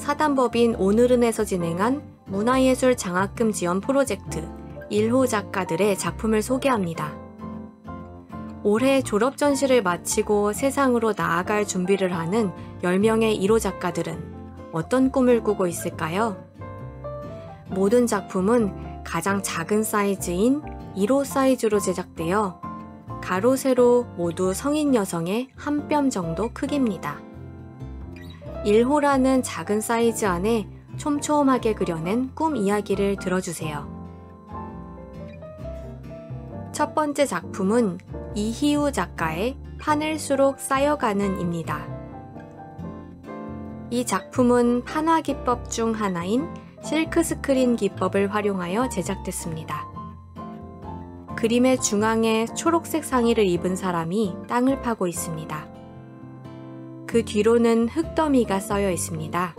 사단법인 오늘은에서 진행한 문화예술 장학금 지원 프로젝트 1호 작가들의 작품을 소개합니다. 올해 졸업 전시를 마치고 세상으로 나아갈 준비를 하는 10명의 1호 작가들은 어떤 꿈을 꾸고 있을까요? 모든 작품은 가장 작은 사이즈인 1호 사이즈로 제작되어 가로 세로 모두 성인 여성의 한 뼘 정도 크기입니다. 1호라는 작은 사이즈 안에 촘촘하게 그려낸 꿈 이야기를 들어주세요. 첫 번째 작품은 이희우 작가의 파낼수록 쌓여가는 입니다. 이 작품은 판화 기법 중 하나인 실크스크린 기법을 활용하여 제작됐습니다. 그림의 중앙에 초록색 상의를 입은 사람이 땅을 파고 있습니다. 그 뒤로는 흙더미가 쌓여 있습니다.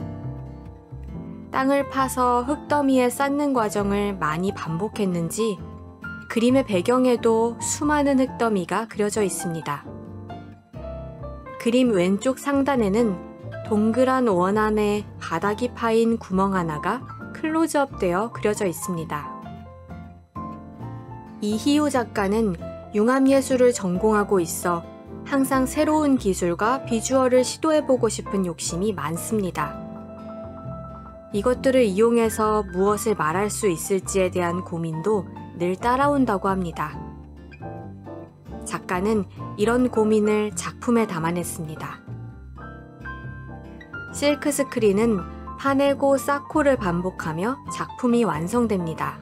땅을 파서 흙더미에 쌓는 과정을 많이 반복했는지 그림의 배경에도 수많은 흙더미가 그려져 있습니다. 그림 왼쪽 상단에는 동그란 원 안에 바닥이 파인 구멍 하나가 클로즈업 되어 그려져 있습니다. 이희우 작가는 융합예술을 전공하고 있어 항상 새로운 기술과 비주얼을 시도해보고 싶은 욕심이 많습니다. 이것들을 이용해서 무엇을 말할 수 있을지에 대한 고민도 늘 따라온다고 합니다. 작가는 이런 고민을 작품에 담아냈습니다. 실크스크린은 파내고 쌓고를 반복하며 작품이 완성됩니다.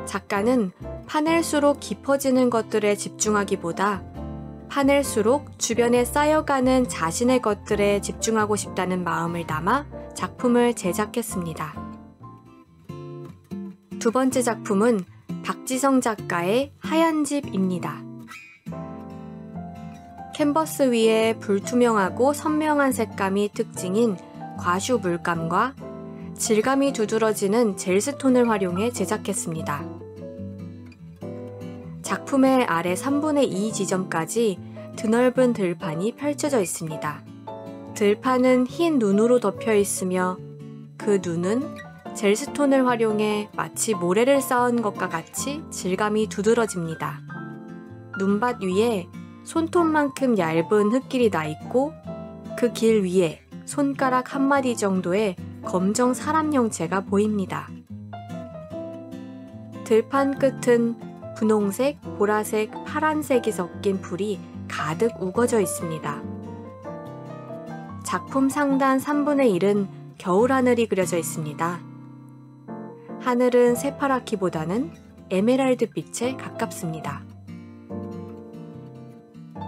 작가는 파낼수록 깊어지는 것들에 집중하기보다 파낼수록 주변에 쌓여가는 자신의 것들에 집중하고 싶다는 마음을 담아 작품을 제작했습니다. 두 번째 작품은 박지성 작가의 하얀 집입니다. 캔버스 위에 불투명하고 선명한 색감이 특징인 과슈 물감과 질감이 두드러지는 젤스톤을 활용해 제작했습니다. 작품의 아래 3분의 2 지점까지 드넓은 들판이 펼쳐져 있습니다. 들판은 흰 눈으로 덮여 있으며 그 눈은 젤스톤을 활용해 마치 모래를 쌓은 것과 같이 질감이 두드러집니다. 눈밭 위에 손톱만큼 얇은 흙길이 나 있고 그 길 위에 손가락 한마디 정도의 검정 사람 형체가 보입니다. 들판 끝은 분홍색, 보라색, 파란색이 섞인 풀이 가득 우거져 있습니다. 작품 상단 3분의 1은 겨울하늘이 그려져 있습니다. 하늘은 새파랗기보다는 에메랄드 빛에 가깝습니다.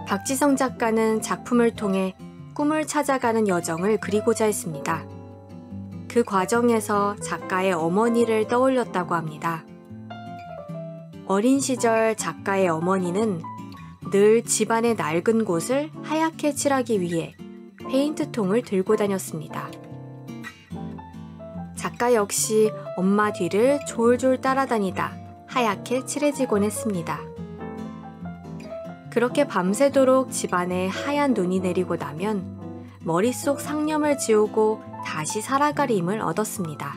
박지성 작가는 작품을 통해 꿈을 찾아가는 여정을 그리고자 했습니다. 그 과정에서 작가의 어머니를 떠올렸다고 합니다. 어린 시절 작가의 어머니는 늘 집안의 낡은 곳을 하얗게 칠하기 위해 페인트통을 들고 다녔습니다. 작가 역시 엄마 뒤를 졸졸 따라다니다 하얗게 칠해지곤 했습니다. 그렇게 밤새도록 집안에 하얀 눈이 내리고 나면 머릿속 상념을 지우고 다시 살아갈 힘을 얻었습니다.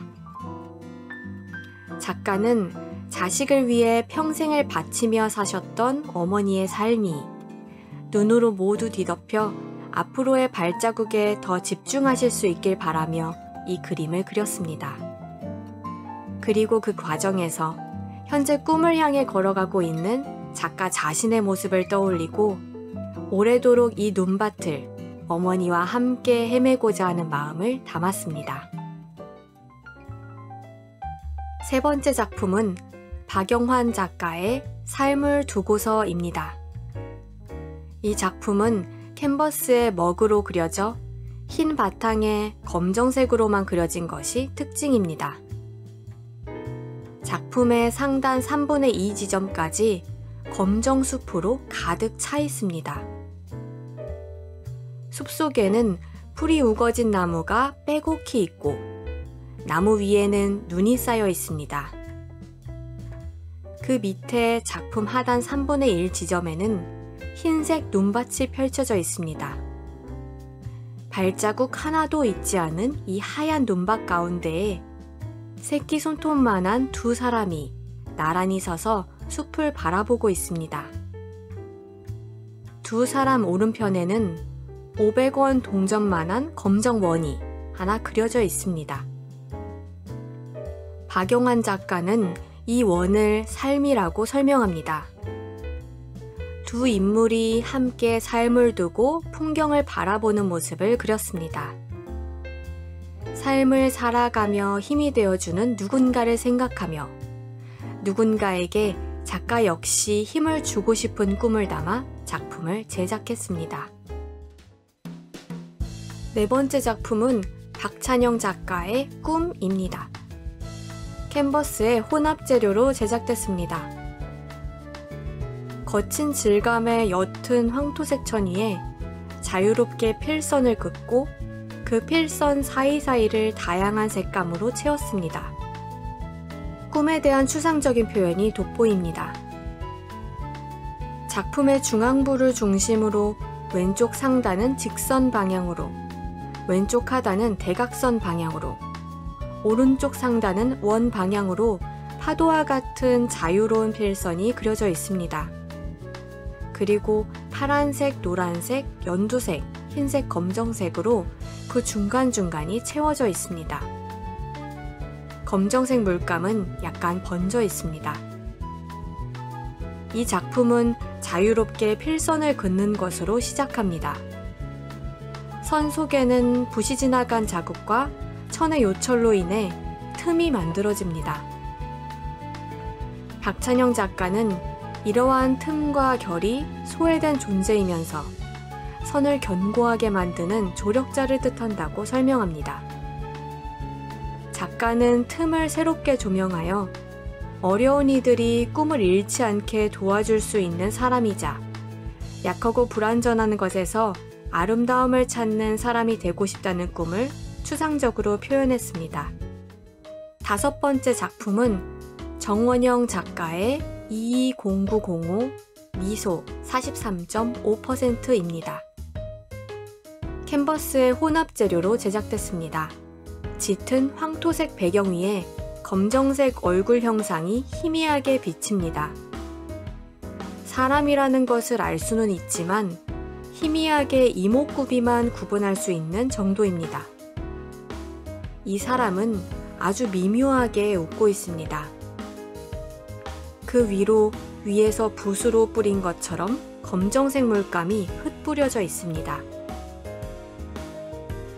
작가는 자식을 위해 평생을 바치며 사셨던 어머니의 삶이 눈으로 모두 뒤덮여 앞으로의 발자국에 더 집중하실 수 있길 바라며 이 그림을 그렸습니다. 그리고 그 과정에서 현재 꿈을 향해 걸어가고 있는 작가 자신의 모습을 떠올리고 오래도록 이 눈밭을 어머니와 함께 헤매고자 하는 마음을 담았습니다. 세 번째 작품은 박영환 작가의 삶을 두고서입니다. 이 작품은 캔버스에 먹으로 그려져 흰 바탕에 검정색으로만 그려진 것이 특징입니다. 작품의 상단 3분의 2 지점까지 검정 숲으로 가득 차 있습니다. 숲속에는 풀이 우거진 나무가 빼곡히 있고 나무 위에는 눈이 쌓여 있습니다. 그 밑에 작품 하단 3분의 1 지점에는 흰색 눈밭이 펼쳐져 있습니다. 발자국 하나도 있지 않은 이 하얀 눈밭 가운데에 새끼 손톱만한 두 사람이 나란히 서서 숲을 바라보고 있습니다. 두 사람 오른편에는 500원 동전만한 검정 원이 하나 그려져 있습니다. 박용환 작가는 이 원을 삶이라고 설명합니다. 두 인물이 함께 삶을 두고 풍경을 바라보는 모습을 그렸습니다. 삶을 살아가며 힘이 되어주는 누군가를 생각하며 누군가에게 작가 역시 힘을 주고 싶은 꿈을 담아 작품을 제작했습니다. 네 번째 작품은 박찬영 작가의 꿈입니다. 캔버스의 혼합 재료로 제작됐습니다. 거친 질감의 옅은 황토색 천위에 자유롭게 필선을 긋고 그 필선 사이사이를 다양한 색감으로 채웠습니다. 꿈에 대한 추상적인 표현이 돋보입니다. 작품의 중앙부를 중심으로 왼쪽 상단은 직선 방향으로, 왼쪽 하단은 대각선 방향으로, 오른쪽 상단은 원 방향으로 파도와 같은 자유로운 필선이 그려져 있습니다. 그리고 파란색, 노란색, 연두색, 흰색, 검정색으로 그 중간중간이 채워져 있습니다. 검정색 물감은 약간 번져 있습니다. 이 작품은 자유롭게 필선을 긋는 것으로 시작합니다. 선 속에는 붓이 지나간 자국과 천의 요철로 인해 틈이 만들어집니다. 박찬영 작가는 이러한 틈과 결이 소외된 존재이면서 선을 견고하게 만드는 조력자를 뜻한다고 설명합니다. 작가는 틈을 새롭게 조명하여 어려운 이들이 꿈을 잃지 않게 도와줄 수 있는 사람이자 약하고 불완전한 것에서 아름다움을 찾는 사람이 되고 싶다는 꿈을 추상적으로 표현했습니다. 다섯 번째 작품은 정원영 작가의 220905 미소 43.5%입니다. 캔버스의 혼합 재료로 제작됐습니다. 짙은 황토색 배경 위에 검정색 얼굴 형상이 희미하게 비칩니다. 사람이라는 것을 알 수는 있지만 희미하게 이목구비만 구분할 수 있는 정도입니다. 이 사람은 아주 미묘하게 웃고 있습니다. 그 위로 위에서 붓으로 뿌린 것처럼 검정색 물감이 흩뿌려져 있습니다.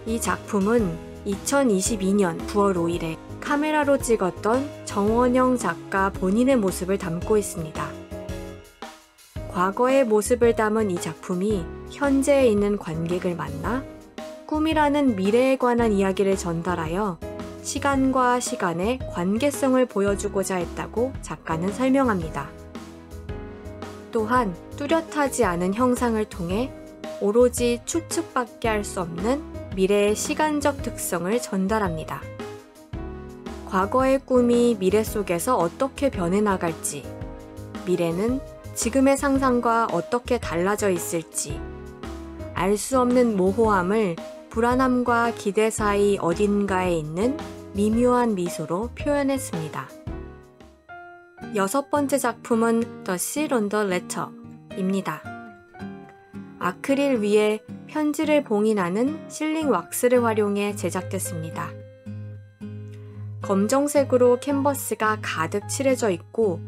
이 작품은 2022년 9월 5일에 카메라로 찍었던 정원영 작가 본인의 모습을 담고 있습니다. 과거의 모습을 담은 이 작품이 현재에 있는 관객을 만나 꿈이라는 미래에 관한 이야기를 전달하여 시간과 시간의 관계성을 보여주고자 했다고 작가는 설명합니다. 또한 뚜렷하지 않은 형상을 통해 오로지 추측밖에 할 수 없는 미래의 시간적 특성을 전달합니다. 과거의 꿈이 미래 속에서 어떻게 변해나갈지, 미래는 지금의 상상과 어떻게 달라져 있을지, 알 수 없는 모호함을 불안함과 기대 사이 어딘가에 있는 미묘한 미소로 표현했습니다. 여섯 번째 작품은 The Seal on the Letter입니다. 아크릴 위에 편지를 봉인하는 실링 왁스를 활용해 제작됐습니다. 검정색으로 캔버스가 가득 칠해져 있고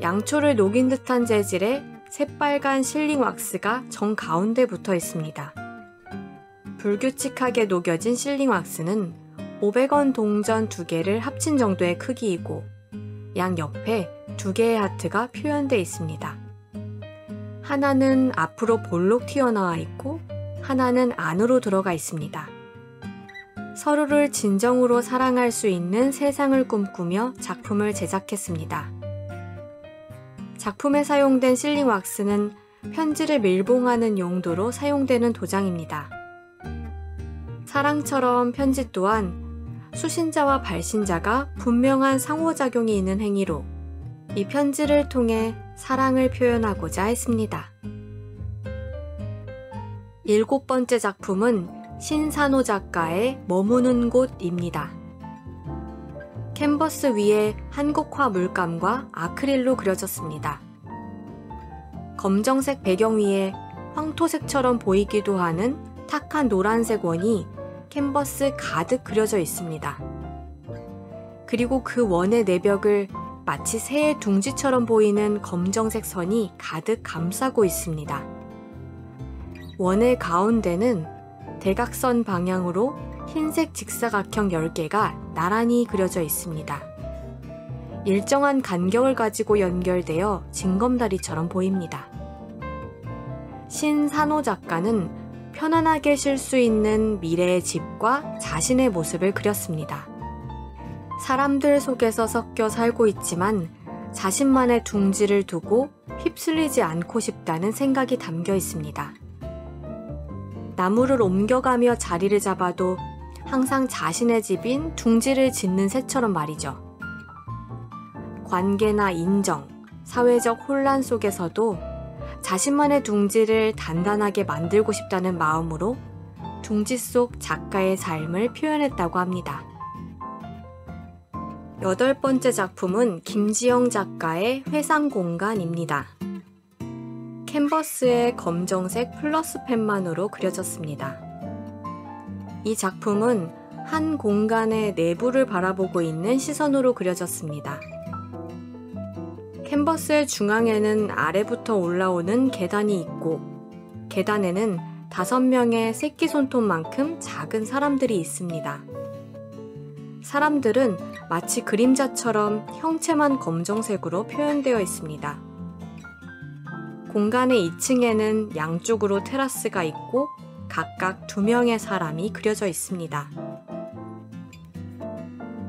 양초를 녹인 듯한 재질의 새빨간 실링 왁스가 정가운데 붙어 있습니다. 불규칙하게 녹여진 실링 왁스는 500원 동전 2개를 합친 정도의 크기이고 양 옆에 2개의 하트가 표현되어 있습니다. 하나는 앞으로 볼록 튀어나와 있고 하나는 안으로 들어가 있습니다. 서로를 진정으로 사랑할 수 있는 세상을 꿈꾸며 작품을 제작했습니다. 작품에 사용된 실링 왁스는 편지를 밀봉하는 용도로 사용되는 도장입니다. 사랑처럼 편지 또한 수신자와 발신자가 분명한 상호작용이 있는 행위로 이 편지를 통해 사랑을 표현하고자 했습니다. 일곱 번째 작품은 신산호 작가의 머무는 곳입니다. 캔버스 위에 한국화 물감과 아크릴로 그려졌습니다. 검정색 배경 위에 황토색처럼 보이기도 하는 탁한 노란색 원이 캔버스 가득 그려져 있습니다. 그리고 그 원의 내벽을 마치 새의 둥지처럼 보이는 검정색 선이 가득 감싸고 있습니다. 원의 가운데는 대각선 방향으로 흰색 직사각형 10개가 나란히 그려져 있습니다. 일정한 간격을 가지고 연결되어 징검다리처럼 보입니다. 신산호 작가는 편안하게 쉴 수 있는 미래의 집과 자신의 모습을 그렸습니다. 사람들 속에서 섞여 살고 있지만 자신만의 둥지를 두고 휩쓸리지 않고 싶다는 생각이 담겨 있습니다. 나무를 옮겨가며 자리를 잡아도 항상 자신의 집인 둥지를 짓는 새처럼 말이죠. 관계나 인정, 사회적 혼란 속에서도 자신만의 둥지를 단단하게 만들고 싶다는 마음으로 둥지 속 작가의 삶을 표현했다고 합니다. 8번째 작품은 김지영 작가의 회상공간입니다. 캔버스에 검정색 플러스 펜만으로 그려졌습니다. 이 작품은 한 공간의 내부를 바라보고 있는 시선으로 그려졌습니다. 캔버스의 중앙에는 아래부터 올라오는 계단이 있고 계단에는 5명의 새끼손톱만큼 작은 사람들이 있습니다. 사람들은 마치 그림자처럼 형체만 검정색으로 표현되어 있습니다. 공간의 2층에는 양쪽으로 테라스가 있고 각각 2명의 사람이 그려져 있습니다.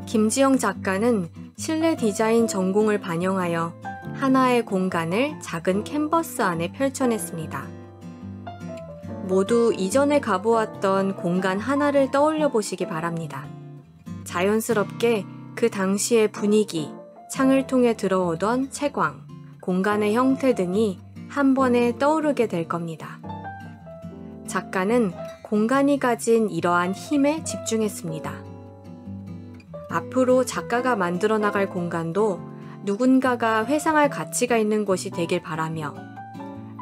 김지영 작가는 실내 디자인 전공을 반영하여 하나의 공간을 작은 캔버스 안에 펼쳐냈습니다. 모두 이전에 가보았던 공간 하나를 떠올려 보시기 바랍니다. 자연스럽게 그 당시의 분위기, 창을 통해 들어오던 채광, 공간의 형태 등이 한 번에 떠오르게 될 겁니다. 작가는 공간이 가진 이러한 힘에 집중했습니다. 앞으로 작가가 만들어 나갈 공간도 누군가가 회상할 가치가 있는 곳이 되길 바라며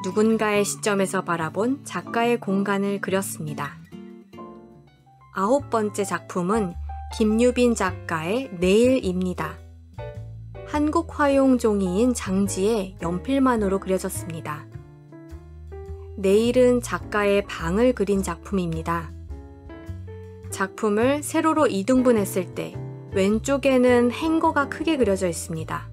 누군가의 시점에서 바라본 작가의 공간을 그렸습니다. 9번째 작품은 김유빈 작가의 내일입니다. 한국 화용 종이인 장지에 연필만으로 그려졌습니다. 내일은 작가의 방을 그린 작품입니다. 작품을 세로로 이등분했을 때 왼쪽에는 행거가 크게 그려져 있습니다.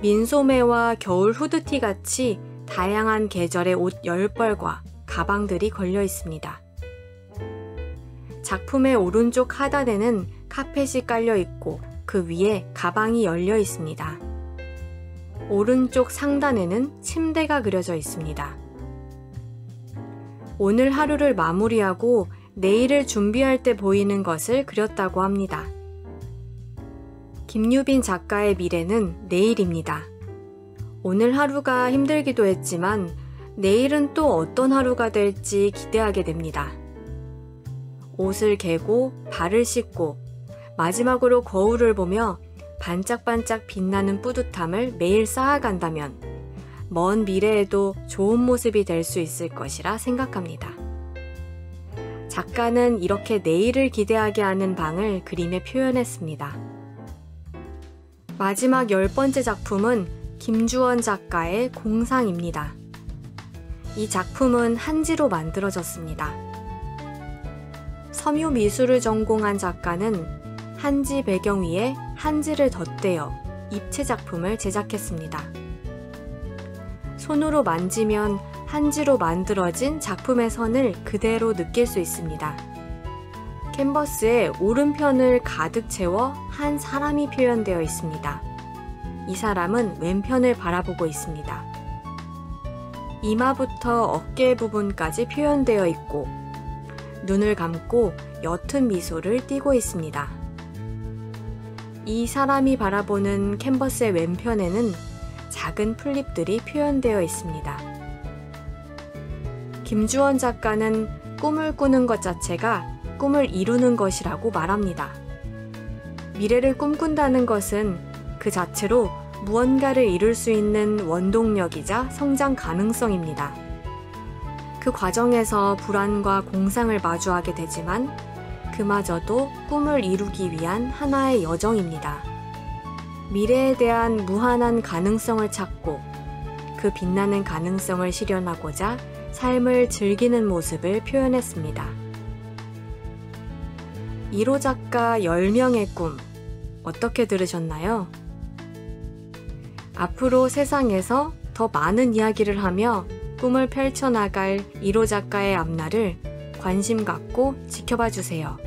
민소매와 겨울 후드티 같이 다양한 계절의 옷 10벌과 가방들이 걸려 있습니다. 작품의 오른쪽 하단에는 카펫이 깔려 있고 그 위에 가방이 열려 있습니다. 오른쪽 상단에는 침대가 그려져 있습니다. 오늘 하루를 마무리하고 내일을 준비할 때 보이는 것을 그렸다고 합니다. 김유빈 작가의 미래는 내일입니다. 오늘 하루가 힘들기도 했지만 내일은 또 어떤 하루가 될지 기대하게 됩니다. 옷을 개고 발을 씻고 마지막으로 거울을 보며 반짝반짝 빛나는 뿌듯함을 매일 쌓아간다면 먼 미래에도 좋은 모습이 될 수 있을 것이라 생각합니다. 작가는 이렇게 내일을 기대하게 하는 방을 그림에 표현했습니다. 마지막 10번째 작품은 김주원 작가의 공상입니다. 이 작품은 한지로 만들어졌습니다. 섬유 미술을 전공한 작가는 한지 배경 위에 한지를 덧대어 입체 작품을 제작했습니다. 손으로 만지면 한지로 만들어진 작품의 선을 그대로 느낄 수 있습니다. 캔버스의 오른편을 가득 채워 한 사람이 표현되어 있습니다. 이 사람은 왼편을 바라보고 있습니다. 이마부터 어깨 부분까지 표현되어 있고 눈을 감고 옅은 미소를 띠고 있습니다. 이 사람이 바라보는 캔버스의 왼편에는 작은 풀잎들이 표현되어 있습니다. 김주원 작가는 꿈을 꾸는 것 자체가 꿈을 이루는 것이라고 말합니다. 미래를 꿈꾼다는 것은 그 자체로 무언가를 이룰 수 있는 원동력이자 성장 가능성입니다. 그 과정에서 불안과 공상을 마주하게 되지만 그마저도 꿈을 이루기 위한 하나의 여정입니다. 미래에 대한 무한한 가능성을 찾고 그 빛나는 가능성을 실현하고자 삶을 즐기는 모습을 표현했습니다. 1호 작가 10명의 꿈, 어떻게 들으셨나요? 앞으로 세상에서 더 많은 이야기를 하며 꿈을 펼쳐나갈 1호 작가의 앞날을 관심 갖고 지켜봐 주세요.